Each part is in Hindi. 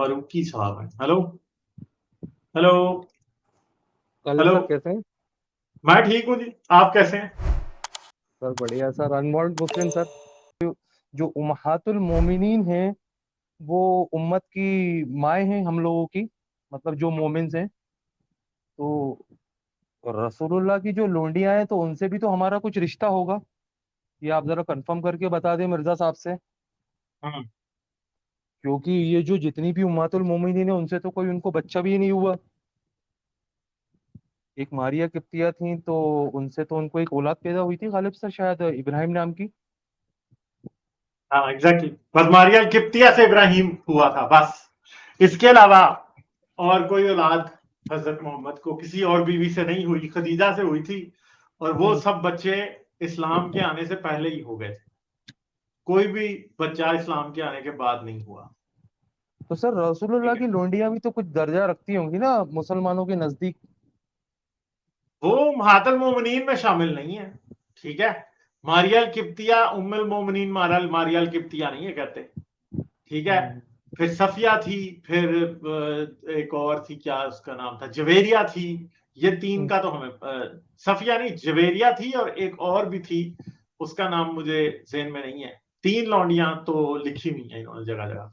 फारूकी साहब हैं। हेलो हेलो कल हेलो। सर कैसे हैं? मैं ठीक हूँ जी, आप कैसे हैं? सर बढ़िया सर, अनबॉर्न मुस्लिम सर। जो उम्महातुल मोमिनीन हैं, वो उम्मत की माएँ हैं हम लोगों की, मतलब जो मोमिन्स हैं। तो रसूलुल्लाह की जो लोंडियां हैं, तो उनसे भी तो हमारा कुछ रिश्ता होगा। ये आप जरा कंफर्म करके बता दें मिर्जा साहब से। हम्म। क्योंकि ये जो जितनी भी उम्महातुल मोमिनीन है, उनसे तो कोई उनको बच्चा भी नहीं हुआ। एक मारिया किप्तिया थी, तो उनसे तो उनको एक औलाद पैदा हुई थी गालिब सर, शायद इब्राहिम नाम की। हाँ एग्जैक्टली, बस मारिया किप्तिया से इब्राहिम हुआ था बस। इसके अलावा और कोई औलाद हजरत मोहम्मद को किसी और बीवी से नहीं हुई, खदीजा से हुई थी। और वो हम्म। सब बच्चे इस्लाम के आने से पहले ही हो गए थे। कोई भी बच्चा इस्लाम के आने के बाद नहीं हुआ। तो सर रसूलुल्लाह ठीक है, की लोंडियां भी तो कुछ दर्जा रखती होंगी ना मुसलमानों के नजदीक। वो महातल मोमिनीन में शामिल नहीं है। ठीक है, मारियल किप्तिया उम्मुल मोमिनीन मारियल किप्तिया नहीं है कहते। ठीक है, हम्म। फिर सफिया थी, फिर एक और थी, क्या उसका नाम था, जवेरिया थी। ये तीन हम्म। का तो हमें सफिया नहीं, जवेरिया थी और एक और भी थी, उसका नाम मुझे ज़हन में नहीं है। तीन लौंडियां तो लिखी हुई हैं इन्होंने जगह जगह।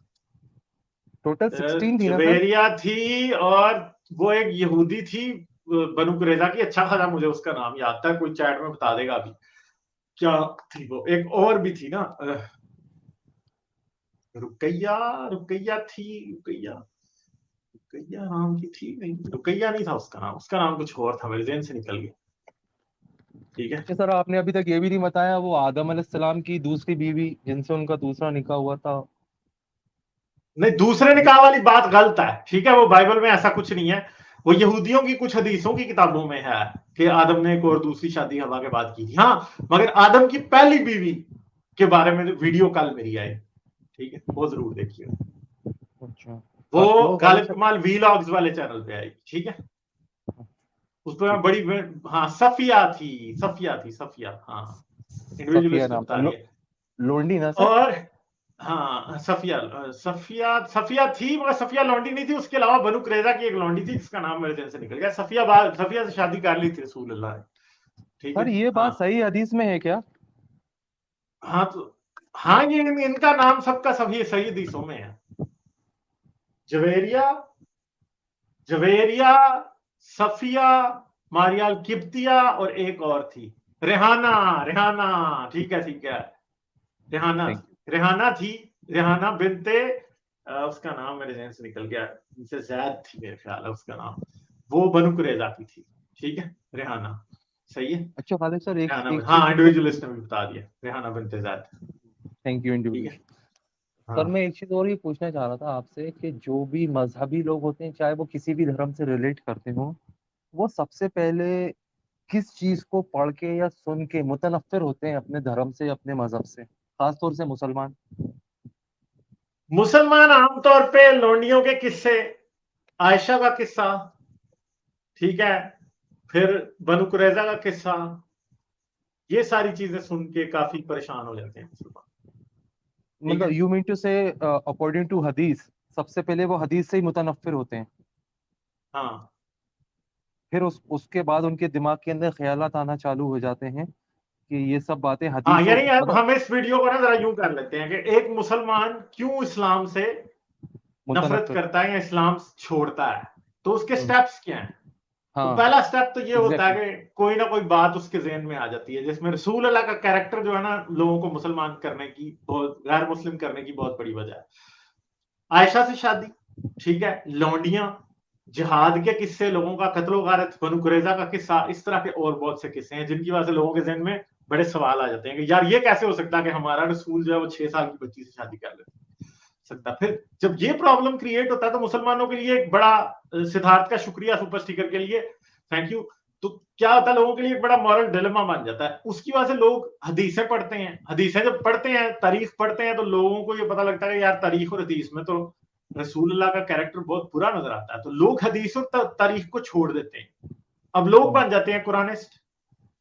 टोटल 16 थी ना सर? जवेरिया थी और वो एक यहूदी थी बनु कुरैजा की। अच्छा खासा मुझे उसका नाम याद था, कोई चैट में बता देगा अभी। क्या थी वो, एक और भी थी ना, रुकैया। रुकैया थी, रुकैया। रुकैया नाम की थी, नहीं रुकैया नहीं था उसका नाम, उसका नाम कुछ और था, मेरे ज़हन से निकल गया। ठीक है। अच्छा सर, आपने अभी तक ये भी नहीं बताया वो आदम अलैहिस्सलाम की दूसरी बीवी जिनसे उनका दूसरा निकाह हुआ था। नहीं, दूसरे वो निकाह वाली बात गलत है। ठीक है, वो बाइबल में ऐसा कुछ नहीं है। वो यहूदियों की कुछ हदीसों की किताबों में है कि आदम ने एक और दूसरी शादी हवा के बाद की थी। हाँ, मगर आदम की पहली बीवी के बारे में वीडियो कल मेरी आई। ठीक है, वो जरूर देखिए। अच्छा। वो वो गालिब गालिब सर। कमाल वीलॉग्स वाले चैनल पे आई। ठीक है, उस पर मैं ठीक है। बड़ी, हाँ सफिया थी, सफिया थी, सफिया, हाँ। सफिया इंडिविजुअलिस्ट ने नाम था बता दिया। लोंडी ना सर? और हाँ, सफिया, सफिया सफिया थी, मगर सफिया लौंडी नहीं थी। उसके अलावा बनु कुरैजा की एक लौंडी थी जिसका नाम मेरे दिल से निकल गया। सफिया से शादी कर ली थी रसूल अल्लाह ने। ठीक सर है। ये हाँ बात सही हदीस में है क्या? हाँ, तो हाँ, ये इनका नाम सबका सभी सही हदीसों में है। जवेरिया, जवेरिया, सफिया, मारियाल किप्तिया और एक और थी, रेहाना। रेहाना, ठीक है ठीक है, रेहाना थैंक थी, रेहाना थी। रेहाना बिनते उसका नाम मेरे जहन से निकल गया, उनसे जैद थी मेरे ख्याल है उसका नाम। वो बनु कुरैजा की थी। ठीक है, रेहाना। सही है। अच्छा गालिब सर, एक रेहाना, एक चीज हाँ मतलब। इंडिविजुअलिस्ट ने भी बता दिया, रेहाना बिनते जैद। थैंक यू ठीक इंडिविजुअल। है। सर हाँ, मैं एक चीज और ये पूछना चाह रहा था आपसे कि जो भी मजहबी लोग होते हैं, चाहे वो किसी भी धर्म से रिलेट करते हो, वो सबसे पहले किस चीज को पढ़ के या सुन के मुतनफ्फिर होते हैं अपने धर्म से, अपने मजहब से, खासतौर से मुसलमान? मुसलमान आमतौर पे लौंडियों के किस्से, आयशा का किस्सा, ठीक है, फिर बनु कुरैजा का किस्सा, ये सारी चीजें सुन के काफी परेशान हो जाते हैं मुसलमान। ठीक मतलब है। यू मीन टू से, अकॉर्डिंग टू हदीस, सबसे पहले वो हदीस से ही मुतनफ्फिर होते हैं। हाँ फिर उसके बाद उनके दिमाग के अंदर ख्यालात आना चालू हो जाते हैं कि ये सब बातें हाँ, हदीसों यानी अब मतलब हम इस वीडियो को ना जरा यूं कर लेते हैं कि एक मुसलमान क्यों इस्लाम से नफरत मुतनफ्फिर। करता है या इस्लाम छोड़ता है, तो उसके हम्म। स्टेप्स क्या हैं। तो हाँ। पहला स्टेप तो ये होता है एग्जैक्टली। कि कोई ना कोई बात उसके जहन में आ जाती है, जिसमें रसूल अल्लाह का कैरेक्टर जो है ना, लोगों को मुसलमान करने की, बहुत गैर मुस्लिम करने की बहुत बड़ी वजह है। आयशा से शादी, ठीक है, लौंडियां, जिहाद के किस्से, लोगों का कत्लो गारत, बनु कुरैजा का किस्सा, इस तरह के और बहुत से किस्से हैं जिनकी वजह से लोगों के जहन में बड़े सवाल आ जाते हैं कि यार ये कैसे हो सकता है कि हमारा रसूल जो है वो 6 साल की बच्ची से शादी कर ले सकता। फिर जब ये प्रॉब्लम क्रिएट होता है तो मुसलमानों के लिए एक बड़ा, सिद्धार्थ का शुक्रिया सुपर स्टिकर के लिए, थैंक यू। तो क्या होता है, लोगों के लिए एक बड़ा मॉरल डिलेमा बन जाता है। उसकी वजह से लोग हदीसें पढ़ते हैं, हदीसें जब पढ़ते हैं, तारीख पढ़ते हैं, तो लोगों को ये पता लगता है कि यार तारीख और हदीस में तो रसूल अल्लाह का कैरेक्टर बहुत बुरा नजर आता है, तो लोग हदीस और तारीख को छोड़ देते हैं। अब लोग बन जाते हैं कुरानिस्ट।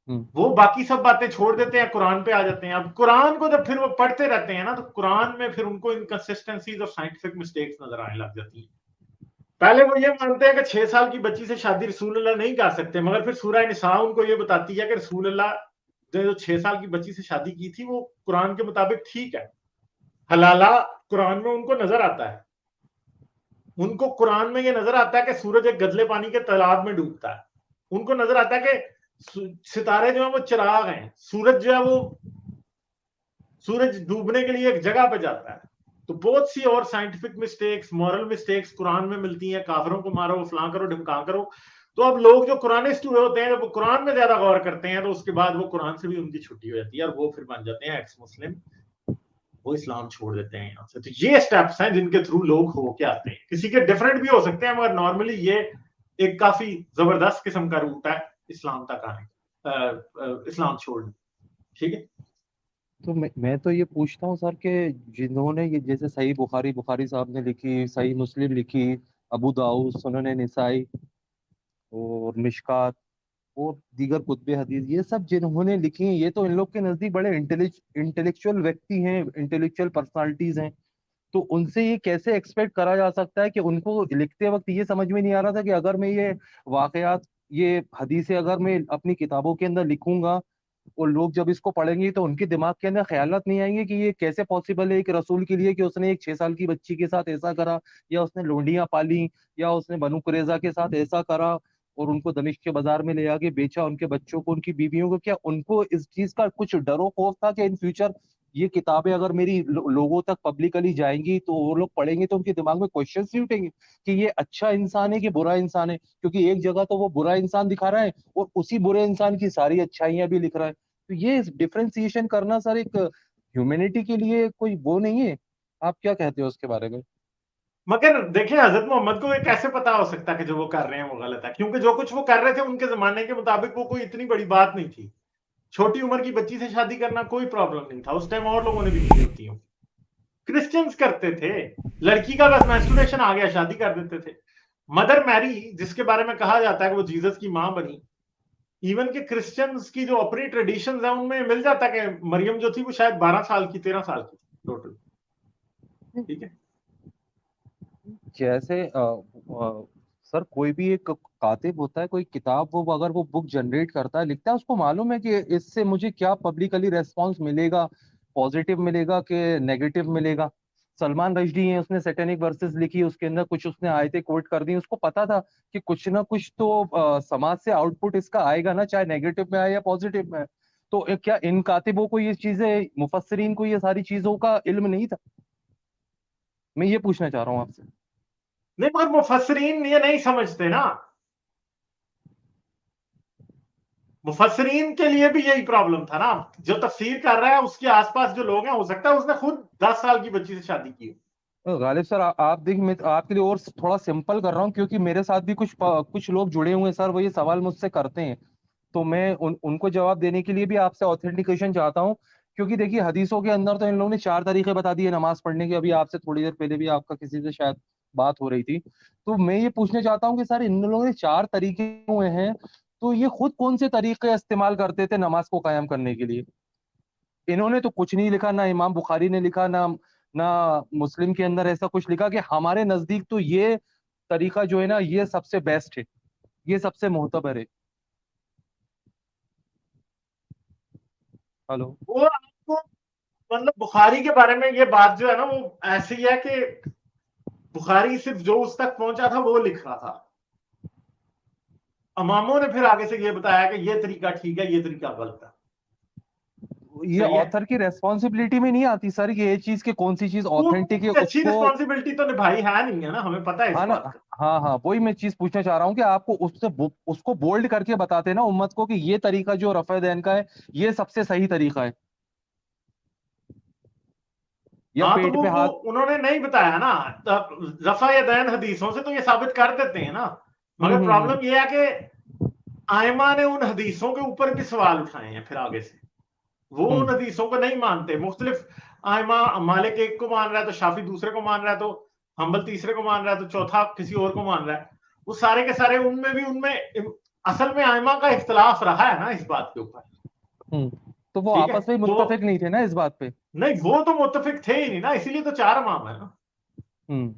वो बाकी सब बातें छोड़ देते हैं, कुरान पे आ जाते हैं। अब कुरान को जब फिर वो पढ़ते रहते हैं ना, तो कुरान में फिर उनको इनकंसिस्टेंसीज और साइंटिफिक मिस्टेक्स नजर आने लग जाती हैं। पहले वो ये मानते हैं कि 6 साल की बच्ची से शादी रसूलुल्लाह नहीं कर सकते, मगर फिर सूरह निसा उनको ये बताती है कि रसूलुल्लाह ने जो 6 साल की बच्ची से शादी की थी वो कुरान के मुताबिक ठीक है, हलाला कुरान में उनको नजर आता है। उनको कुरान में ये नजर आता है कि सूरज एक गदले पानी के तालाब में डूबता है। उनको नजर आता है कि सितारे जो है वो चिराग हैं, सूरज जो है वो सूरज डूबने के लिए एक जगह पे जाता है। तो बहुत सी और scientific mistakes, moral mistakes Quran में मिलती हैं, काफिरों को मारो, फलां करो, ढिमका करो। तो अब लोग जो कुरानिस्ट हुए होते हैं, जब वो कुरान में ज्यादा गौर करते हैं, तो उसके बाद वो कुरान से भी उनकी छुट्टी हो जाती है और वो फिर बन जाते हैं एक्स मुस्लिम, वो इस्लाम छोड़ देते हैं यहाँ से। तो ये स्टेप्स हैं जिनके थ्रू लोग होके आते हैं। किसी के डिफरेंट भी हो सकते हैं, मगर नॉर्मली ये एक काफी जबरदस्त किस्म का रूट है इस्लाम तक आने, इस्लाम छोड़ने। ठीक है। तो मैं तो ये पूछता हूँ सर कि जिन्होंने ये जैसे सही बुखारी बुखारी साहब ने लिखी, सही मुस्लिम लिखी, अबू दाऊद, सुनन निसाई और मिशकात और दीगर कुतुब हदीस, ये सब जिन्होंने लिखी हैं, ये तो इन लोग के नजदीक बड़े इंटेलेक्चुअल व्यक्ति हैं, इंटेलेक्चुअल पर्सनालिटीज हैं। तो उनसे ये कैसे एक्सपेक्ट करा जा सकता है कि उनको लिखते वक्त ये समझ में नहीं आ रहा था कि अगर मैं ये वाकयात, ये हदीसें अगर मैं अपनी किताबों के अंदर लिखूंगा और लोग जब इसको पढ़ेंगे तो उनके दिमाग के अंदर ख्यालात नहीं आएंगे कि ये कैसे पॉसिबल है एक रसूल के लिए कि उसने एक 6 साल की बच्ची के साथ ऐसा करा, या उसने लोंडियां पाली, या उसने बनु कुरैजा के साथ ऐसा करा और उनको दमिश्क के बाजार में ले आके बेचा, उनके बच्चों को, उनकी बीवियों को। क्या उनको इस चीज का कुछ डरो खौफ था कि इन फ्यूचर ये किताबें अगर मेरी लोगों तक पब्लिकली जाएंगी तो वो लोग पढ़ेंगे तो उनके दिमाग में क्वेश्चंस नहीं उठेंगे कि ये अच्छा इंसान है कि बुरा इंसान है? क्योंकि एक जगह तो वो बुरा इंसान दिखा रहा है और उसी बुरे इंसान की सारी अच्छाइयां भी लिख रहा है। तो ये डिफरेंशिएशन करना सर एक ह्यूमैनिटी के लिए कोई वो नहीं है? आप क्या कहते हो उसके बारे में? मगर देखिए, हजरत मोहम्मद को ये कैसे पता हो सकता है कि जो वो कर रहे हैं वो गलत है? क्योंकि जो कुछ वो कर रहे थे उनके जमाने के मुताबिक वो कोई इतनी बड़ी बात नहीं थी। छोटी उम्र की बच्ची से शादी करना कोई प्रॉब्लम नहीं था, उस टाइम और लोगों ने भी की होती हूँ। क्रिश्चियंस करते थे, लड़की का बस मेंस्ट्रुएशन आ गया शादी कर देते थे। मदर मैरी जिसके बारे में कहा जाता है कि वो जीसस की मां बनी, इवन के क्रिश्चियंस की जो अपनी ट्रेडिशंस है उनमें मिल जाता है कि मरियम जो थी वो शायद 12 साल की, 13 साल की टोटल। ठीक है। जैसे सर कोई भी एक कातिब होता है, कोई किताब, वो अगर वो बुक जनरेट करता है, लिखता है, उसको मालूम है कि इससे मुझे क्या पब्लिकली रेस्पॉन्स मिलेगा, पॉजिटिव मिलेगा कि नेगेटिव मिलेगा। सलमान रश्दी है, उसने सैटेनिक वर्सेस लिखी, उसके अंदर कुछ उसने आयतें कोट कर दी, उसको पता था कि कुछ ना कुछ तो समाज से आउटपुट इसका आएगा ना, चाहे नेगेटिव में आए या पॉजिटिव में आए। तो क्या इन कातिबों को ये चीजें, मुफस्सिरीन को ये सारी चीजों का इल्म नहीं था? मैं ये पूछना चाह रहा हूँ आपसे। नहीं, मगर मुफस्सिरीन ये नहीं समझते ना। मुफस्सिरीन के लिए भी यही प्रॉब्लम था ना। जो तफसीर कर रहा है उसके आसपास जो लोग हैं, हो सकता है उसने खुद 10 साल की बच्ची से शादी की हो। गालिब सर, आप देखिए, मैं आपके लिए और थोड़ा सिंपल कर रहा हूँ क्योंकि मेरे साथ भी कुछ लोग जुड़े हुए हैं सर, वो ये सवाल मुझसे करते हैं। तो मैं उनको जवाब देने के लिए भी आपसे ऑथेंटिकेशन चाहता हूँ। क्योंकि देखिए, हदीसों के अंदर तो इन लोगों ने 4 तरीके बता दिए नमाज पढ़ने के। अभी आपसे थोड़ी देर पहले भी आपका किसी से शायद बात हो रही थी। तो मैं ये पूछना चाहता हूँ कि सर, इन लोगों ने 4 तरीके हुए हैं, तो ये खुद कौन से तरीके इस्तेमाल करते थे नमाज को कायम करने के लिए? इन्होंने तो कुछ नहीं लिखा, ना इमाम बुखारी ने लिखा, ना ना मुस्लिम के अंदर ऐसा कुछ लिखा कि हमारे नजदीक तो ये तरीका जो है ना, ये सबसे बेस्ट है, ये सबसे मोहतबर है। हेलो। वो आपको, मतलब बुखारी के बारे में ये बात जो है ना, वो ऐसी है कि बुखारी सिर्फ जो उस तक पहुंचा था वो लिख रहा था। इमामों ने फिर आगे से ये बताया कि ये तरीका ठीक है, ये तरीका गलत है। ये सही है। ऑथर की रेस्पॉन्सिबिलिटी में नहीं आती सर कि ये चीज की कौन सी चीज वो ऑथेंटिक है अच्छी उसको? रिस्पॉन्सिबिलिटी तो निभाई है नहीं, है ना, हमें पता है इस हाँ ना। बात का। हाँ हाँ, वही मैं चीज पूछना चाह रहा हूँ कि आपको उसको बोल्ड करके बताते ना उम्मत को कि ये तरीका जो रफ़ा दैन का है, ये सबसे सही तरीका है, या हाँ, तो पेट पे वो हाथ। उन्होंने नहीं बताया ना। रफा यदैन हदीसों से तो ये साबित कर देते हैं ना। मगर हम्म। प्रॉब्लम ये है कि आयमा ने उन हदीसों के ऊपर भी सवाल उठाए हैं फिर आगे से। वो उन हम्म। हदीसों को नहीं मानते। मुख्तलिफ आयमा, मालिक एक को मान रहा है तो शाफी दूसरे को मान रहा है, तो हम्बल तीसरे को मान रहा है, तो चौथा किसी और को मान रहा है। वो सारे के सारे उनमें भी, उनमें असल में आइमा का इख्तलाफ रहा है ना इस बात के ऊपर। तो वो ठीक है, आपस में तो मुत्तफिक नहीं थे ना इस बात पे। नहीं वो तो मुत्तफिक थे ही नहीं ना, इसीलिए तो 4 इमाम है ना।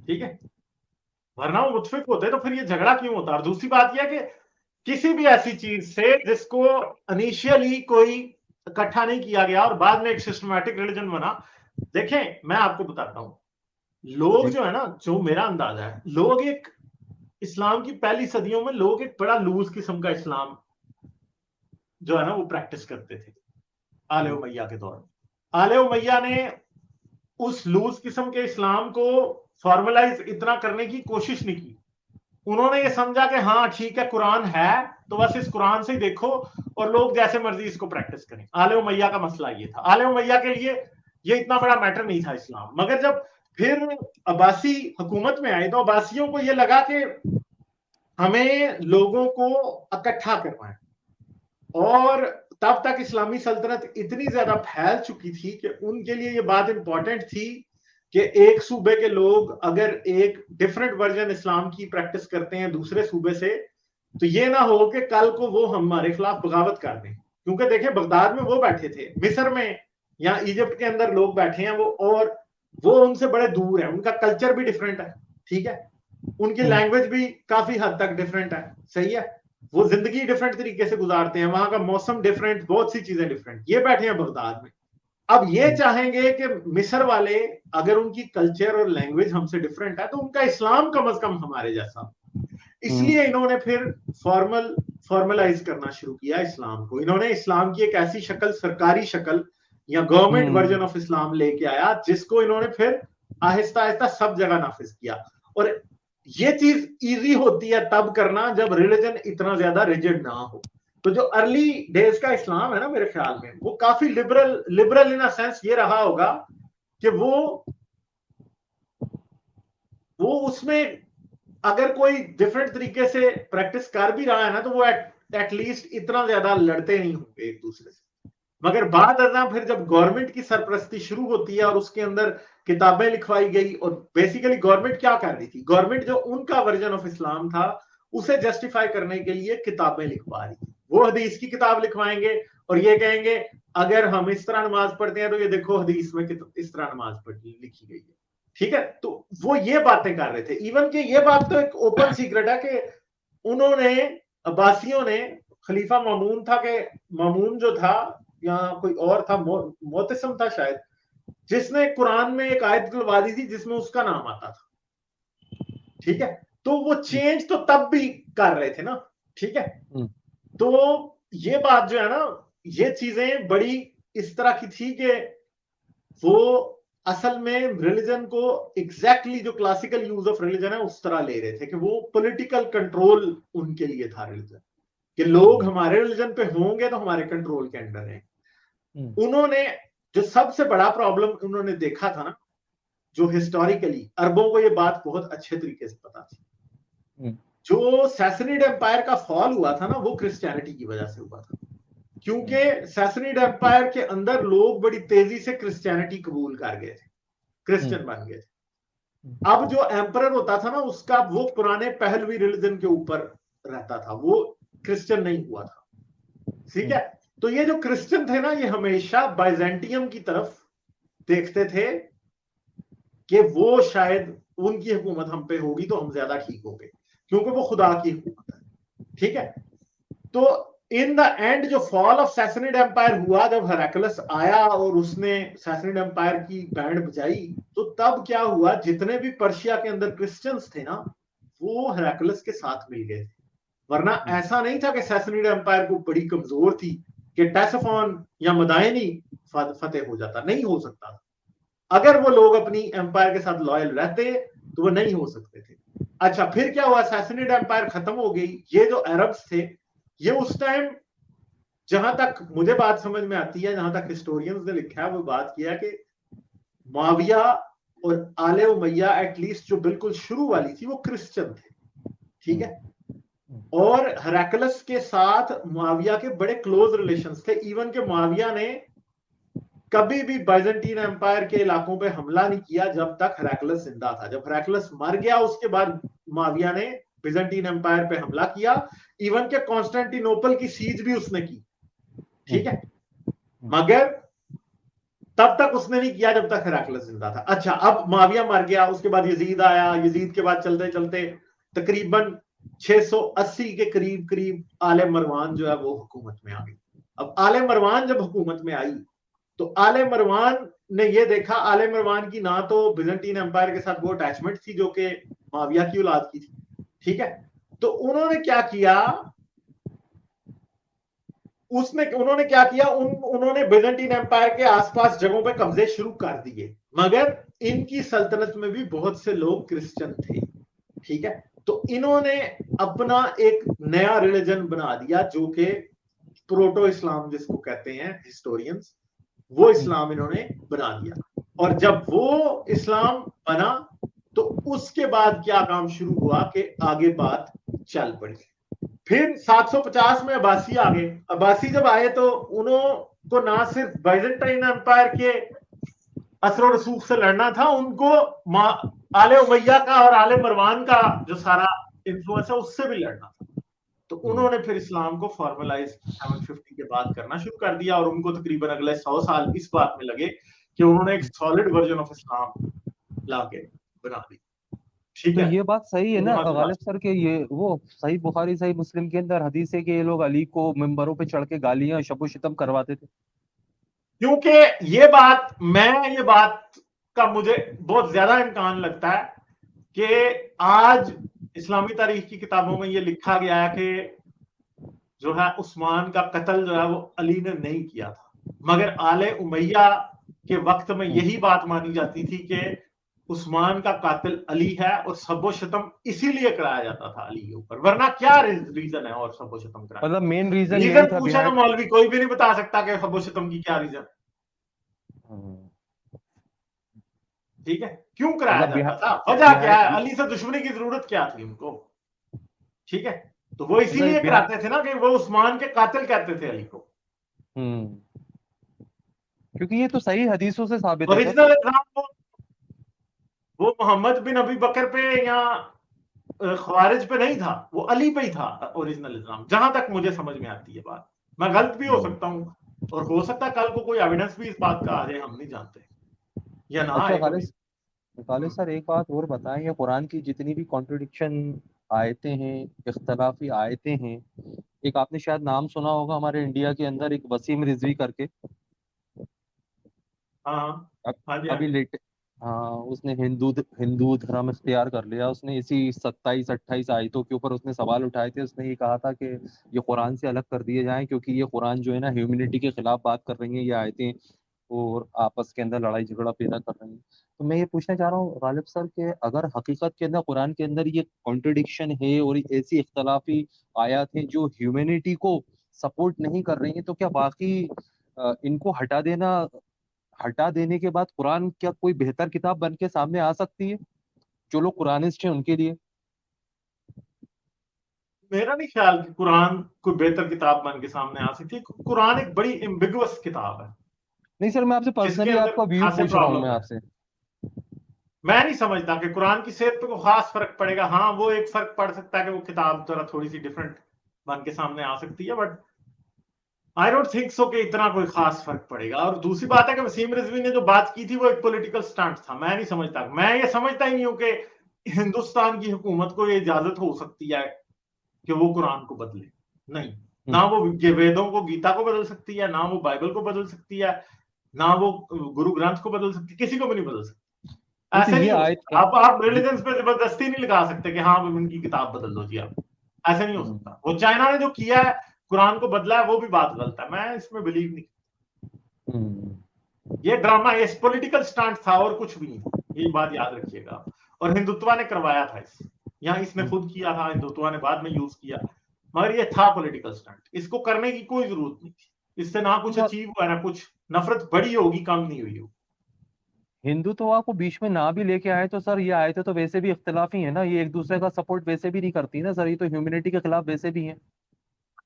ठीक है, वरना वो मुत्तफिक होते तो फिर ये झगड़ा क्यों होता। और दूसरी बात यह कि किसी भी ऐसी चीज से जिसको इनिशियली कोई इकट्ठा नहीं किया गया और बाद में एक सिस्टमैटिक रिलीजन बना। देखें मैं आपको बताता हूं, लोग जी। जो है ना, जो मेरा अंदाजा है, लोग एक इस्लाम की पहली सदियों में लोग एक बड़ा लूज किस्म का इस्लाम जो है ना वो प्रैक्टिस करते थे आले उमैया के दौर में। आले उमैया ने उस लूज किस्म के इस्लाम को फॉर्मलाइज इतना करने की कोशिश नहीं की। उन्होंने ये समझा कि हाँ ठीक है कुरान है तो बस इस कुरान से ही देखो और लोग जैसे मर्जी इसको प्रैक्टिस करें। आले उमैया का मसला ये था, आले उमैया के लिए ये इतना बड़ा मैटर नहीं था इस्लाम। मगर जब फिर अब्बासी हुकूमत में आए तो अब्बासियों को ये लगा कि हमें लोगों को इकट्ठा करना है। और तब तक इस्लामी सल्तनत इतनी ज्यादा फैल चुकी थी कि उनके लिए ये बात इंपॉर्टेंट थी कि एक सूबे के लोग अगर एक डिफरेंट वर्जन इस्लाम की प्रैक्टिस करते हैं दूसरे सूबे से, तो ये ना हो कि कल को वो हमारे खिलाफ बगावत कर दें। क्योंकि देखिए बगदाद में वो बैठे थे, मिस्र में या इजिप्ट के अंदर लोग बैठे हैं वो, और वो उनसे बड़े दूर है, उनका कल्चर भी डिफरेंट है। ठीक है, उनकी लैंग्वेज भी काफी हद तक डिफरेंट है। सही है, वो जिंदगी डिफरेंट तरीके से गुजारते हैं, वहां का मौसम डिफरेंट, बहुत सी चीजें डिफरेंट। ये बैठे हैं बगदाद में, अब ये चाहेंगे कि मिस्र वाले अगर उनकी कल्चर और लैंग्वेज हमसे डिफरेंट है तो उनका इस्लाम कम से कम हमारे जैसा। इसलिए इन्होंने फिर फॉर्मलाइज करना शुरू किया इस्लाम को। इन्होंने इस्लाम की एक ऐसी शक्ल, सरकारी शक्ल या गवर्नमेंट वर्जन ऑफ इस्लाम लेके आया जिसको इन्होंने फिर आहिस्ता आहिस्ता सब जगह नाफिज किया। और ये चीज इजी होती है तब करना जब रिलीजन इतना ज्यादा रिजिड ना हो। तो जो अर्ली डेज का इस्लाम है ना मेरे ख्याल में वो काफी liberal liberal in a sense ये रहा होगा कि वो उसमें अगर कोई डिफरेंट तरीके से प्रैक्टिस कर भी रहा है ना तो वो एटलीस्ट इतना ज्यादा लड़ते नहीं होंगे एक दूसरे से। मगर बाद अज़ां फिर जब गवर्नमेंट की सरपरस्ती शुरू होती है और उसके अंदर किताबें लिखवाई गई, और बेसिकली गवर्नमेंट क्या कर रही थी, गवर्नमेंट जो उनका वर्जन ऑफ इस्लाम था उसे जस्टिफाई करने के लिए किताबें लिखवा रही थी। वो हदीस की किताब लिखवाएंगे और ये कहेंगे अगर हम इस तरह नमाज पढ़ते हैं तो ये देखो हदीस में इस तरह नमाज लिखी गई है। ठीक है, तो वो ये बातें कर रहे थे। इवन कि ये बात तो एक ओपन सीक्रेट है कि उन्होंने, अब्बासियों ने, खलीफा मामून था कि मामून जो था या कोई और था, मोतसम था शायद, जिसने कुरान में एक आयत दिलवा दी थी जिसमें उसका नाम आता था। ठीक है, तो वो चेंज तो तब भी कर रहे थे ना। ठीक है, तो ये बात जो है ना, ये चीजें बड़ी इस तरह की थी कि वो असल में रिलीजन को एग्जैक्टली जो क्लासिकल यूज ऑफ रिलीजन है उस तरह ले रहे थे कि वो पॉलिटिकल कंट्रोल उनके लिए था रिलीजन, कि लोग हमारे रिलीजन पे होंगे तो हमारे कंट्रोल के अंडर हैं। उन्होंने जो सबसे बड़ा प्रॉब्लम उन्होंने देखा था ना, जो हिस्टोरिकली अरबों को ये बात बहुत अच्छे तरीके से पता थी, जो सैसनिड एम्पायर का फॉल हुआ था ना वो क्रिश्चियनिटी की वजह से हुआ था। क्योंकि सैसनिड एम्पायर के अंदर लोग बड़ी तेजी से क्रिश्चियनिटी कबूल कर गए थे, क्रिश्चियन बन गए थे। अब जो एम्परर होता था ना उसका वो पुराने पहलवी रिलीजन के ऊपर रहता था, वो क्रिश्चियन नहीं हुआ था। ठीक है, तो ये जो क्रिश्चियन थे ना ये हमेशा बाइजेंटियम की तरफ देखते थे कि वो शायद उनकी हुकूमत हम पे होगी तो हम ज्यादा ठीक होंगे, क्योंकि वो खुदा की हुकूमत है। ठीक है, तो इन द एंड जो फॉल ऑफ सैसनिड एम्पायर हुआ, जब हेराक्लस आया और उसने सैसनिड एम्पायर की बैंड बजाई, तो तब क्या हुआ, जितने भी पर्शिया के अंदर क्रिश्चियंस थे ना वो हेराक्लस के साथ मिल गए थे। वरना ऐसा नहीं था कि सैसनिड एम्पायर को बड़ी कमजोर थी कि टेसफॉन या मदायनी फतेह हो जाता, नहीं हो सकता। अगर वो लोग अपनी एम्पायर के साथ लॉयल रहते तो वो नहीं हो सकते थे। अच्छा, फिर क्या हुआ, सैसनिड एम्पायर खत्म हो गई। ये जो अरब्स थे ये उस टाइम, जहां तक मुझे बात समझ में आती है, जहां तक हिस्टोरियंस ने लिखा है वो बात किया कि मुआविया और आले उमैया एटलीस्ट जो बिल्कुल शुरू वाली थी वो क्रिश्चियन थे। ठीक है, और हेराक्लस के साथ मुआविया के बड़े क्लोज रिलेशंस थे। इवन के मुआविया ने कभी भी बाइजेंटीन एम्पायर के इलाकों पे हमला नहीं किया जब तक हेराक्लस जिंदा था। जब हेराक्लस मर गया उसके बाद मुआविया ने बिजेंटीन एम्पायर पे हमला किया, इवन के कॉन्स्टेंटिनोपल की सीज भी उसने की, ठीक है, मगर तब तक उसने नहीं किया जब तक हेराक्लिस जिंदा था। अच्छा, अब मुआविया मर गया, उसके बाद यजीद आया, यजीद के बाद चलते चलते तकरीबन 680 के करीब करीब आले मरवान जो है वो हुकूमत में आ गई। अब आले मरवान जब हुकूमत में आई तो आले मरवान ने ये देखा, आले मरवान की ना तो बिजेंटीन एम्पायर के साथ वो अटैचमेंट थी जो कि मुआविया की औलाद की थी, ठीक है, तो उन्होंने क्या किया, उन्होंने क्या किया, उन्होंने बिजेंटीन एम्पायर के आसपास जगहों पे कब्जे शुरू कर दिए, मगर इनकी सल्तनत में भी बहुत से लोग क्रिश्चियन थे, ठीक है, तो इन्होंने अपना एक नया रिलीजन बना दिया जो कि प्रोटो इस्लाम जिसको कहते हैं हिस्टोरियंस, वो इस्लाम इन्होंने बना दिया। और जब वो इस्लाम बना तो उसके बाद क्या काम शुरू हुआ कि आगे बात चल पड़ी। फिर 750 में अब्बासी आ गए। अब्बासी जब आए तो उनको ना सिर्फ बाइजेंटाइन एम्पायर के असर रसूख से लड़ना था, उनको आले उमैया का और आले मरवान का जो सारा इन्फ्लुएंस है उससे भी लड़ना था। तो उन्होंने फिर इस्लाम को फॉर्मलाइज 750 के बाद करना शुरू कर दिया, और उनको तकरीबन अगले 100 साल इस बात में लगे कि उन्होंने एक सॉलिड वर्जन ऑफ इस्लाम लाके बना दी, ठीक तो है। ये बात सही है ना यहाँ से गालिब सर के, ये वो सही बुखारी सही मुस्लिम के अंदर हदीस है कि ये लोग अली को मिंबरों पे चढ़ के गालियां शबो शितम करवाते थे। क्योंकि ये बात का मुझे बहुत ज्यादा इम्कान लगता है कि आज इस्लामी तारीख की किताबों में ये लिखा गया है कि जो है उस्मान का कत्ल जो है वो अली ने नहीं किया था, मगर आले उमैया के वक्त में यही बात मानी जाती थी कि उस्मान का कातिल अली है, और सबो शतम इसीलिए कराया जाता था अली के ऊपर, वरना क्या रीजन है और सबो शतम कराया, मतलब मेन रीजन यही रीजन था पूछा तो बिहाइंड। मौलवी कोई भी नहीं बता सकता कि सबो शतम की क्या रीजन, ठीक है, क्यों कराया मतलब जाता था, वजह क्या है, बिहाइंड अली से दुश्मनी की जरूरत क्या थी उनको, ठीक है, तो वो मतलब इसीलिए बिहाइंड। कराते थे ना कि वो उस्मान के कातिल कहते थे अली को। क्योंकि ये तो सही हदीसों से साबित है सर। ओरिजिनल एग्जाम वो मोहम्मद बिन अबी बकर पे या ख्वारिज पे नहीं था, वो अली पे ही था ओरिजिनल इस्लाम, जहां तक मुझे समझ में आती है बात, मैं गलत भी हो सकता हूँ, और हो सकता है कल को कोई एविडेंस भी इस बात का आ जाए, हम नहीं जानते, या ना अच्छा आए कभी। खालिद सर एक बात और बताएं, ये कुरान की जितनी भी कॉन्ट्रडिक्शन आयतें हैं, इख्तलाफी आयतें हैं, एक आपने शायद नाम सुना होगा हमारे इंडिया के अंदर एक वसीम रिजवी करके। हाँ अब हाँ जी, हाँ अभी जी। लेट हाँ, उसने हिंदू धर्म इख्तियार कर लिया। उसने इसी 27-28 आयतों के ऊपर उसने सवाल उठाए थे। उसने ये कहा था कि ये कुरान से अलग कर दिए जाएं, क्योंकि ये कुरान जो है ना ह्यूमैनिटी के खिलाफ बात कर रही है ये आयतें, और आपस के अंदर लड़ाई झगड़ा पैदा कर रही हैं। तो मैं ये पूछना चाह रहा हूँ गालिब सर के, अगर हकीकत के अंदर कुरान के अंदर ये कॉन्ट्रडिक्शन है और ऐसी इख्तलाफी आयत हैं जो ह्यूमैनिटी को सपोर्ट नहीं कर रही हैं, तो क्या बाकी इनको हटा देने के बाद कुरान क्या कोई बेहतर किताब बन के सामने आ सकती है जो लोग कुरानिस्ट हैं उनके लिए? मेरा नहीं ख्याल कि कुरान कोई बेहतर किताब बन के सामने आ सकती है। कुरान एक बड़ी एम्बिगुअस किताब है नहीं सर, मैं आपसे जिसके पर्सनली अंदर आपका व्यू खासे पूछ रहा हूँ मैं प्रॉब्लम है। आपसे। मैं नहीं समझता कि कुरान की सेहत पे कोई खास फर्क पड़ेगा। हाँ, वो एक फर्क पड़ सकता है कि वो किताब जरा थोड़ी सी डिफरेंट बन के सामने आ सकती है, but I don't think so कि इतना कोई खास फर्क पड़ेगा। और दूसरी बात है कि वसीम रिजवी ने जो बात की थी वो एक पॉलिटिकल स्टंट था। मैं नहीं समझता, मैं ये समझता ही नहीं हूं कि हिंदुस्तान की हुकूमत को ये इजाजत हो सकती है कि वो कुरान को बदले। नहीं, ना वो वेदों को, गीता को बदल सकती है, ना वो बाइबल को बदल सकती है, ना वो गुरु ग्रंथ को बदल सकती, किसी को भी नहीं बदल सकती। नहीं तो ऐसे ये नहीं हो आयत सकता। आप रिलीजन पे जबरदस्ती नहीं लगा सकते कि हाँ उनकी किताब बदल दो जी आप, ऐसे नहीं हो सकता। वो चाइना ने जो किया है, कुरान को बदला है, वो भी बात गलत है, मैं इसमें बिलीव नहीं। ये ड्रामा, ये पॉलिटिकल स्टंट था और कुछ भी नहीं था, ये बात याद रखिएगा। और हिंदुत्व ने करवाया था इस, यहाँ इसने खुद किया था, हिंदुत्व ने बाद में यूज किया, मगर ये था पॉलिटिकल स्टंट। इसको करने की कोई जरूरत नहीं थी। इससे ना कुछ अचीव हुआ ना कुछ, नफरत बड़ी होगी, कम नहीं हुई होगी। हिंदुत्व को बीच में ना भी लेके आए तो सर ये आयतें तो वैसे भी इख्तिलाफी है ना, ये एक दूसरे का सपोर्ट वैसे भी नहीं करती ना सर, ये तो ह्यूमैनिटी के खिलाफ वैसे भी है।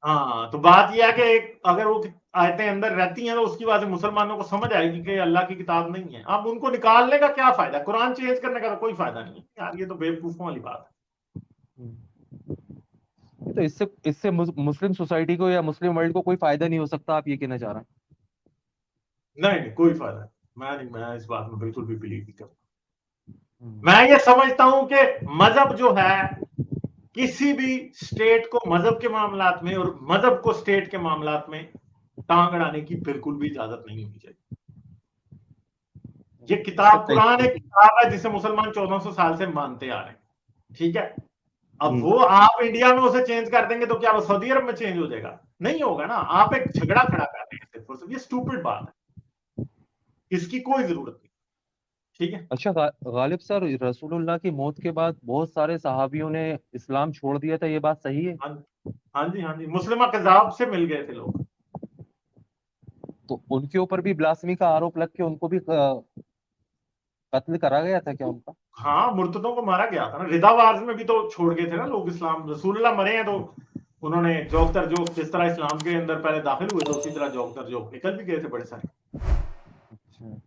हाँ, तो बात यह है कि अगर वो आयतें अंदर रहती हैं तो उसकी वजह से मुसलमानों को समझ आएगी कि अल्लाह की किताब नहीं है। अब उनको निकालने का क्या फायदा, कुरान चेंज करने का तो कोई फायदा नहीं है यार, ये तो बेवकूफों वाली बात है। तो इससे इससे मुस्लिम सोसाइटी को या मुस्लिम वर्ल्ड को कोई फायदा नहीं हो सकता, आप ये कहना चाह रहे हैं? नहीं नहीं, कोई फायदा नहीं। मैं इस बात में बिल्कुल भी बिलीव नहीं करता। हम्म। मैं ये समझता हूं कि मजहब जो है, किसी भी स्टेट को मजहब के मामलात में और मजहब को स्टेट के मामलात में टांग अड़ाने की बिल्कुल भी इजाजत नहीं होनी चाहिए। ये सर किताब, कहीं। कुरान एक किताब है जिसे मुसलमान 1400 साल से मानते आ रहे हैं, ठीक है। अब हम्म। वो आप इंडिया में उसे चेंज कर देंगे तो क्या वो सऊदी अरब में चेंज हो जाएगा? नहीं होगा ना। आप एक झगड़ा खड़ा कर रहे हैं सिर्फ और सिर्फ, ये स्टूपिड बात है, इसकी कोई जरूरत नहीं, ठीक है। अच्छा गालिब सर, रसूलुल्लाह की मौत के बाद बहुत सारे सहाबियों ने इस्लाम छोड़ दिया था, ये बात सही है? हाँ हाँ जी, हाँ जी, मुस्लिमा कजाब से मिल गए थे लोग। तो उनके ऊपर भी ब्लास्फेमी का आरोप लग के उनको भी कत्ल करा गया था क्या उनका? हाँ, मुर्तदों को मारा गया था ना। रिदा वार्स में भी तो छोड़ गए थे ना लोग इस्लाम। रसूलुल्लाह मरे हैं तो उन्होंने जोक तर जोक, जिस तरह इस्लाम के अंदर पहले दाखिल हुए थे, उसी तरह जोक तर जोक निकल भी गए थे बड़े सारे। अच्छा।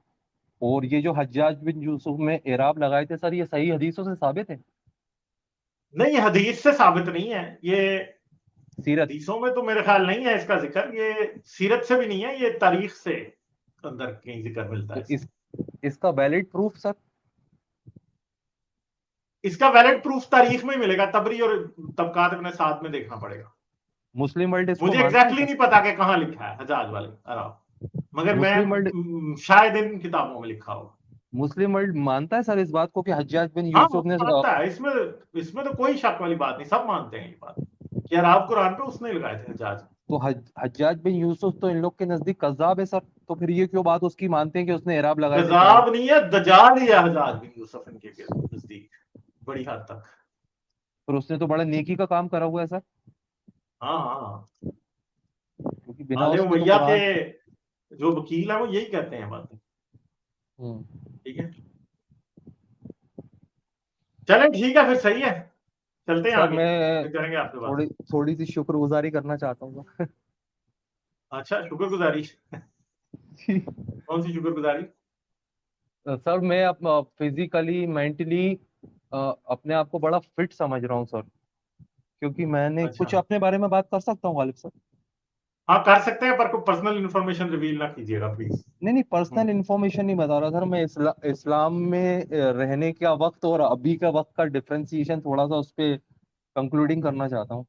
और ये जो हज्जाज बिन यूसुफ में एराब लगाए थे सर, ये सही हदीसों से साबित है? नहीं, हदीस से साबित नहीं है ये। सीरत? हदीसों में तो मेरे ख्याल नहीं है इसका जिक्र। ये सीरत से भी नहीं है, ये तारीख से अंदर कहीं जिक्र मिलता है तो इसका। इसका वैलिड प्रूफ सर? इसका वैलिड प्रूफ तारीख में ही मिलेगा। तबरी और तबकात अपने साथ में देखना पड़ेगा। मुस्लिम वर्ल्ड इसको मुझे मानता है एग्जैक्टली सर? नहीं पता कि कहां लिखा है हजाज वाले अरब, मगर मैं मुस्लिम वर्ल्ड शायद इन किताबों में लिखा हो। मुस्लिम वर्ल्ड मानता है सर इस बात को कि हज्जाज बिन हाँ, वो यूसुफ ने मानता है। इसमें इसमें तो कोई शक वाली बात नहीं, सब मानते हैं ये बात कि अरब कुरान पे उसने लगाए थे हजाज। तो हज्जाज बिन यूसुफ तो इन लोग के नजदीक कज्जाब है सर, तो फिर ये क्यों बात उसकी मानते हैं कि उसने एराब लगाए थे कुरान? कजाब नहीं है, दजाल ही है हजाज बिन यूसुफ इनके नजदीक, बड़ी हद तक। फिर उसने तो बड़ा नेकी का काम करा हुआ है सर, हाँ हाँ हाँ। क्योंकि बिना आले उसके तो उमैया के कुरान। जो वकील है वो यही कहते हैं बातें, हम्म। ठीक है। चलें, ठीक है, फिर सही है। चलते हैं सर आगे, मैं फिर करेंगे आपसे बात। थोड़ी थोड़ी सी शुक्रगुजारी करना चाहता हूँ सर। अच्छा, शुक्रगुजारी? कौन सी शुक्रगुजारी? सर मैं अब फिजिकली मेंटली अपने आप को बड़ा फिट समझ रहा हूँ सर, क्योंकि मैंने अच्छा, कुछ अपने बारे में बात कर सकता हूँ गालिब सर? हाँ कर सकते हैं, पर कोई पर्सनल इंफॉर्मेशन रिवील ना कीजिएगा प्लीज। नहीं नहीं, पर्सनल इन्फॉर्मेशन नहीं बता रहा सर मैं। इस्लाम में रहने का वक्त और अभी का वक्त का डिफरेंशिएशन थोड़ा सा उस पर कंक्लूडिंग करना चाहता हूँ।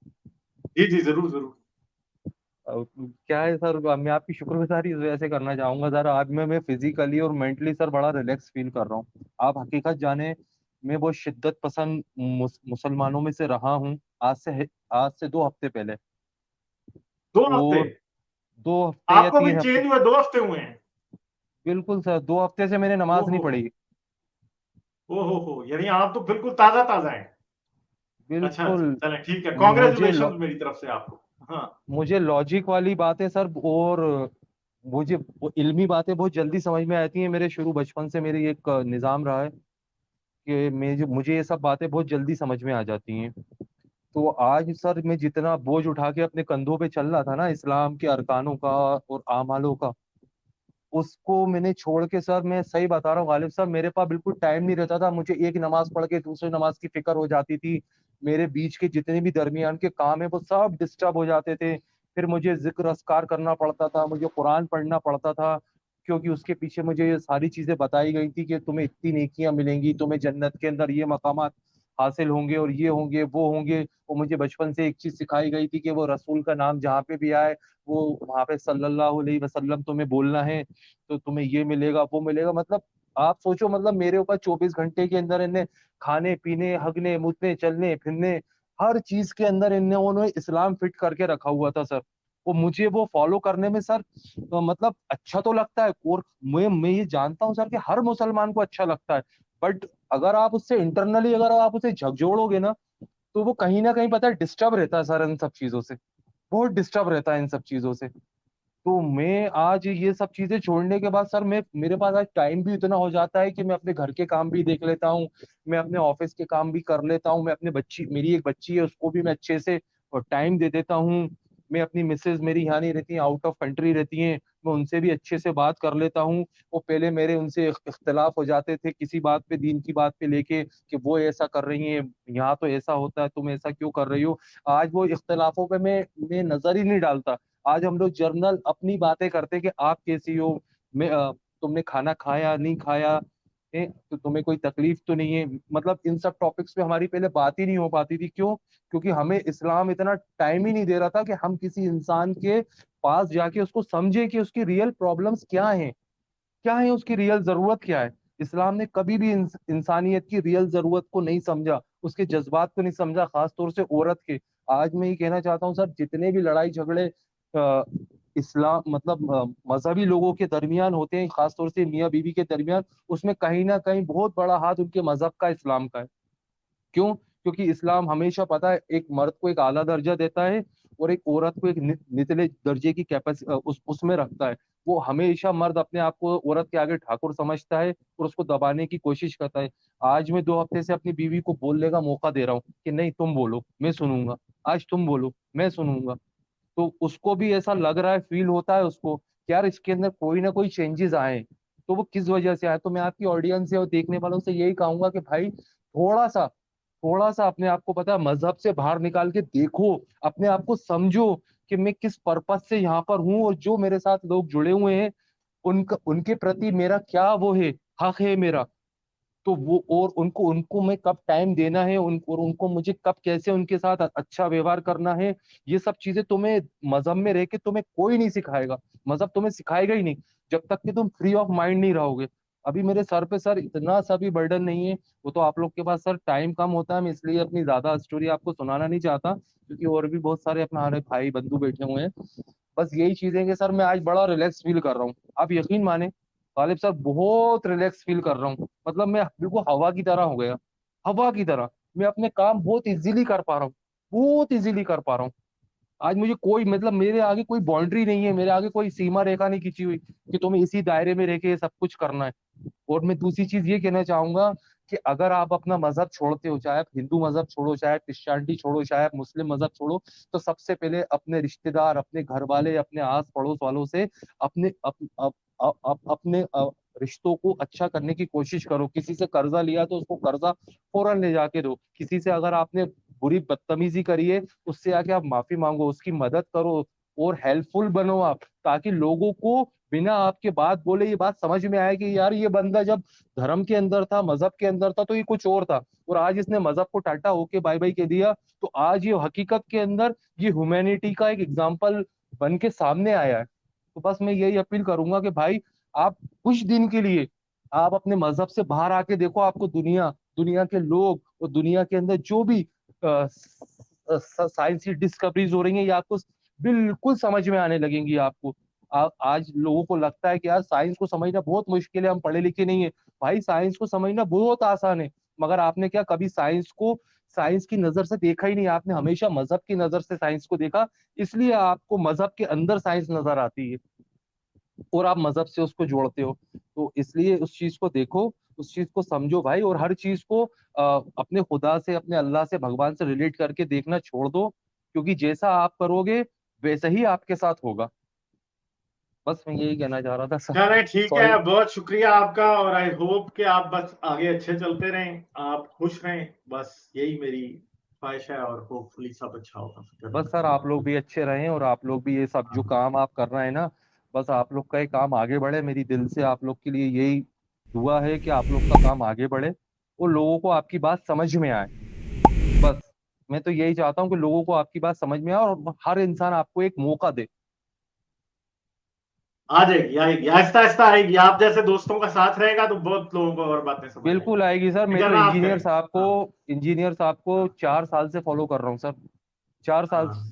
जी जी, जरूर जरूर। क्या है सर, मैं आपकी शुक्रगुजारी इस वजह से करना चाहूंगा सर, आज मैं फिजिकली और मेंटली सर बड़ा रिलैक्स फील कर रहा हूँ। आप हकीकत जाने, मैं बहुत शिद्दत पसंद मुसलमानों में से रहा हूँ आज से 2 हफ्ते पहले। 2 हफ्ते? और 2 हफ्ते या आपको भी 3 हफ्ते। चेंज हुए 2 हफ्ते हुए हैं? बिल्कुल सर, 2 हफ्ते से मैंने नमाज नहीं ओहो, पढ़ी। ओहो, यानी आप तो बिल्कुल ताजा ताजा हैं। अच्छा अच्छा, बिल्कुल। चलें, ठीक है, मुझे कॉन्ग्रेचुलेशन मेरी तरफ से आपको। हाँ। मुझे लॉजिक वाली बातें सर, और मुझे वो इल्मी बातें बहुत जल्दी समझ में आती हैं। मेरे शुरू बचपन से मेरी एक निज़ाम रहा है कि मुझे ये सब बातें बहुत जल्दी समझ में आ जाती हैं। तो आज सर मैं जितना बोझ उठा के अपने कंधों पे चल रहा था ना इस्लाम के अरकानों का और आमालों का, उसको मैंने छोड़ के सर, मैं सही बता रहा हूँ गालिब साहब, मेरे पास बिल्कुल टाइम नहीं रहता था। मुझे एक नमाज पढ़ के दूसरी नमाज की फिक्र हो जाती थी। मेरे बीच के जितने भी दरमियान के काम है वो सब डिस्टर्ब हो जाते थे। फिर मुझे जिक्र अस्कार करना पड़ता था, मुझे कुरान पढ़ना पड़ता था, क्योंकि उसके पीछे मुझे ये सारी चीजें बताई गई थी कि तुम्हें इतनी नेकियां मिलेंगी, तुम्हें जन्नत के अंदर ये मकामात हासिल होंगे और ये होंगे वो होंगे। वो मुझे बचपन से एक चीज सिखाई गई थी कि वो रसूल का नाम जहाँ पे भी आए, वो वहां पे सल्लल्लाहु अलैहि वसल्लम तुम्हें बोलना है, तो तुम्हें ये मिलेगा वो मिलेगा। मतलब आप सोचो, मतलब मेरे ऊपर 24 घंटे के अंदर इन्हें खाने पीने हगने मुतने चलने फिरने हर चीज के अंदर इन्हें उन्होंने इस्लाम फिट करके रखा हुआ था सर। वो मुझे वो फॉलो करने में सर मतलब अच्छा तो लगता है, और मैं ये जानता हूँ सर कि हर मुसलमान को अच्छा लगता है। बट अगर आप उससे इंटरनली अगर आप उसे झकझोड़ोगे ना, तो वो कहीं ना कहीं पता है डिस्टर्ब रहता है सर इन सब चीजों से, बहुत डिस्टर्ब रहता है इन सब चीजों से। तो मैं आज ये सब चीजें छोड़ने के बाद सर मैं मेरे पास आज टाइम भी इतना हो जाता है कि मैं अपने घर के काम भी देख लेता हूँ, मैं अपने ऑफिस के काम भी कर लेता हूँ, मैं अपने बच्ची, मेरी एक बच्ची है उसको भी मैं अच्छे से टाइम दे देता हूँ। मैं अपनी मिसेज मेरी यहाँ नहीं रहती, आउट ऑफ कंट्री रहती हैं, मैं उनसे भी अच्छे से बात कर लेता हूँ। वो पहले मेरे उनसे इख्तलाफ हो जाते थे किसी बात पे, दीन की बात पे लेके, कि वो ऐसा कर रही है, यहाँ तो ऐसा होता है, तुम ऐसा क्यों कर रही हो। आज वो इख्तलाफों पे मैं नजर ही नहीं डालता। आज हम लोग जर्नल अपनी बातें करते कि आप कैसी हो, मैं तुमने खाना खाया नहीं खाया है, तो तुम्हें कोई तकलीफ तो नहीं है। मतलब इन सब टॉपिक्स पे हमारी पहले बात ही नहीं हो पाती थी। क्यों? क्योंकि हमें इस्लाम इतना टाइम ही नहीं दे रहा था कि हम किसी इंसान के पास जाके उसको समझे कि उसकी रियल प्रॉब्लम्स क्या हैं, क्या है उसकी रियल जरूरत क्या है। इस्लाम ने कभी भी इंसानियत की रियल जरूरत को नहीं समझा, उसके जज्बात को नहीं समझा, खास तौर से औरत के। आज मैं ये कहना चाहता हूँ सर, जितने भी लड़ाई झगड़े इस्लाम मतलब मजहबी लोगों के दरमियान होते हैं, खास तौर से मियाँ बीवी के दरमियान, उसमें कहीं ना कहीं बहुत बड़ा हाथ उनके मजहब का, इस्लाम का है। क्यों? क्योंकि इस्लाम हमेशा, पता है, एक मर्द को एक आला दर्जा देता है और एक औरत को एक निचले दर्जे की कैपेसिटी उसमें रखता है। वो हमेशा, मर्द अपने आप को औरत के आगे ठाकुर समझता है और उसको दबाने की कोशिश करता है। आज मैं 2 हफ्ते से अपनी बीवी को बोलने का मौका दे रहा हूँ कि नहीं तुम बोलो मैं सुनूंगा, आज तुम बोलो मैं सुनूंगा। तो उसको भी ऐसा लग रहा है, फील होता है उसको कि यार इसके अंदर कोई ना कोई चेंजेस आए। तो वो किस वजह से आए? तो मैं आपकी ऑडियंस से और देखने वालों से यही कहूंगा कि भाई थोड़ा सा अपने आप को, पता है, मजहब से बाहर निकाल के देखो, अपने आप को समझो कि मैं किस पर्पस से यहाँ पर हूँ, और जो मेरे साथ लोग जुड़े हुए हैं उनका, उनके प्रति मेरा क्या वो है, हक है मेरा। तो वो, और उनको उनको मैं कब टाइम देना है, और उनको मुझे कब कैसे उनके साथ अच्छा व्यवहार करना है, ये सब चीजें तुम्हें मजहब में रह के तुम्हें कोई नहीं सिखाएगा। मजहब तुम्हें सिखाएगा ही नहीं जब तक कि तुम फ्री ऑफ माइंड नहीं रहोगे। अभी मेरे सर पे सर इतना सा भी बर्डन नहीं है। वो तो आप लोग के पास सर टाइम कम होता है, मैं इसलिए अपनी ज्यादा स्टोरी आपको सुनाना नहीं चाहता, क्योंकि और भी बहुत सारे अपने हमारे भाई बंधु बैठे हुए हैं। बस यही चीजें कि सर मैं आज बड़ा रिलैक्स फील कर रहा हूँ। आप यकीन माने गालिब सर, बहुत रिलैक्स फील कर रहा हूँ। मतलब मैं बिल्कुल हवा की तरह हो गया, हवा की तरह। मैं अपने काम बहुत इजीली कर पा रहा हूँ, बहुत इजीली कर पा रहा हूँ। आज मुझे कोई, मतलब मेरे आगे कोई बाउंड्री नहीं है, मेरे आगे कोई सीमा रेखा नहीं खींची हुई कि तुम्हें इसी दायरे में रह के ये सब कुछ करना है। और मैं दूसरी चीज ये कहना चाहूंगा कि अगर आप अपना मजहब छोड़ते हो, चाहे आप हिंदू मजहब छोड़ो, चाहे आप क्रिश्चियनिटी छोड़ो, चाहे आप मुस्लिम मजहब छोड़ो, तो सबसे पहले अपने रिश्तेदार, अपने घर वाले, अपने आस पड़ोस वालों से अपने अपने रिश्तों को अच्छा करने की कोशिश करो। किसी से कर्जा लिया तो उसको कर्जा फौरन ले जाके दो। किसी से अगर आपने बुरी बदतमीजी करी है, उससे आके आप माफी मांगो, उसकी मदद करो, और हेल्पफुल बनो आप, ताकि लोगों को बिना आपके बात बोले ये बात समझ में आए कि यार ये बंदा जब धर्म के अंदर था, मजहब के अंदर था, तो ये कुछ और था, और आज इसने मजहब को टाटा होके बाय बाय कह दिया। तो आज ये हकीकत के अंदर ये ह्यूमैनिटी का एक एग्जाम्पल बन के सामने आया है। तो बस मैं यही अपील करूंगा कि भाई, आप कुछ दिन के लिए आप अपने मजहब से बाहर आके देखो, आपको दुनिया, दुनिया के लोग और दुनिया के अंदर जो भी साइंसी डिस्कवरीज हो रही हैं, ये आपको बिल्कुल समझ में आने लगेंगी आपको। आज लोगों को लगता है कि यार साइंस को समझना बहुत मुश्किल है, हम पढ़े लिखे नहीं है। भाई साइंस को समझना बहुत आसान है। मगर आपने क्या कभी साइंस को साइंस की नजर से देखा ही नहीं, आपने हमेशा मजहब की नजर से साइंस को देखा, इसलिए आपको मजहब के अंदर साइंस नजर आती है और आप मजहब से उसको जोड़ते हो। तो इसलिए उस चीज को देखो, उस चीज को समझो भाई, और हर चीज को अपने खुदा से, अपने अल्लाह से, भगवान से रिलेट करके देखना छोड़ दो, क्योंकि जैसा आप करोगे वैसा ही आपके साथ होगा। बस मैं यही कहना चाह रहा था सर। चले ठीक सॉरी। है, बहुत शुक्रिया आपका, और आई होप कि आप बस आगे अच्छे चलते रहें, आप खुश रहें, बस यही मेरी ख्वाहिश है, और होपफुली सब अच्छा होगा, फिक्र बस मत सर आप लोग भी अच्छे रहें, और आप लोग भी ये सब जो काम आप कर रहे हैं ना, बस आप लोग का ये काम आगे बढ़े। मेरी दिल से आप लोग के लिए यही दुआ है कि आप लोग का काम आगे बढ़े और लोगों को आपकी बात समझ में आए। बस मैं तो यही चाहता हूँ कि लोगों को आपकी बात समझ में आए और हर इंसान आपको एक मौका दे। आ जाएगी, आएगी, आहिस्ता आहिस्ता आएगी, आप जैसे दोस्तों का साथ रहेगा तो बहुत लोगों को और बातें समझ आएंगी। बिल्कुल आएगी सर। मैं फिक्र तो ना आप करें। हाँ इंजीनियर साहब को हाँ 4 साल से फॉलो कर रहा हूँ सर। 4 साल। हाँ।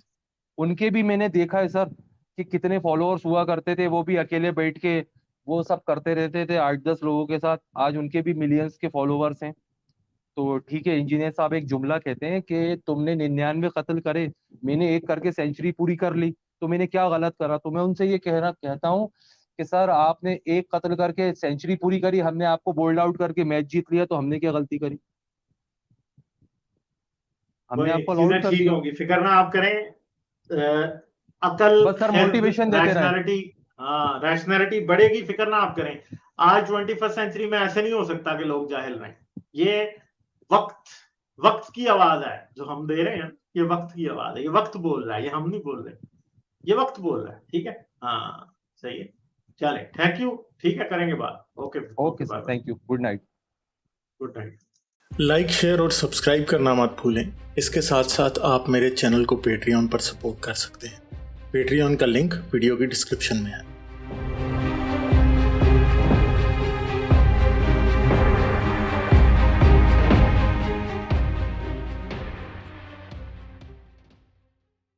उनके भी मैंने देखा है सर कि कितने फॉलोअर्स हुआ करते थे, वो भी अकेले बैठ के वो सब करते रहते थे 8-10 लोगों के साथ। आज उनके भी मिलियंस के फॉलोअर्स हैं। तो ठीक है, इंजीनियर साहब एक जुमला कहते हैं कि तुमने 99 कत्ल करे, मैंने एक करके सेंचुरी पूरी कर ली, तो मैंने क्या गलत करा? तो मैं उनसे ये कहता हूँ कि सर आपने एक कत्ल करके सेंचुरी पूरी करी, हमने आपको बोल्ड आउट करके मैच जीत लिया, तो हमने क्या गलती करी? हमने वही आपको आउट चीजें कर ठीक दिया। होंगी, फिक्र ना आप करें। अकल, बस सर हेल्थ, मोटिवेशन देते रहे। रैशनैलिटी, हाँ, रैशनैलिटी बढ़ेगी, फिक्र ना आप करें। आज 21st सेंचुरी में ऐसे नहीं हो सकता कि लोग जाहिल रहें। ये वक्त की आवाज है जो हम दे रहे हैं, ये वक्त की आवाज है, ये वक्त बोल रहा है, ये हम नहीं बोल रहे, ये वक्त बोल रहा है। ठीक है, हाँ सही है। चले, थैंक यू। ठीक है, करेंगे बात। Okay okay sir, bye, thank you, good night. Good night. Like, share और सब्सक्राइब करना मत भूलें। इसके साथ साथ आप मेरे चैनल को पेट्रियन पर सपोर्ट कर सकते हैं। पेट्रियन का लिंक वीडियो की डिस्क्रिप्शन में है।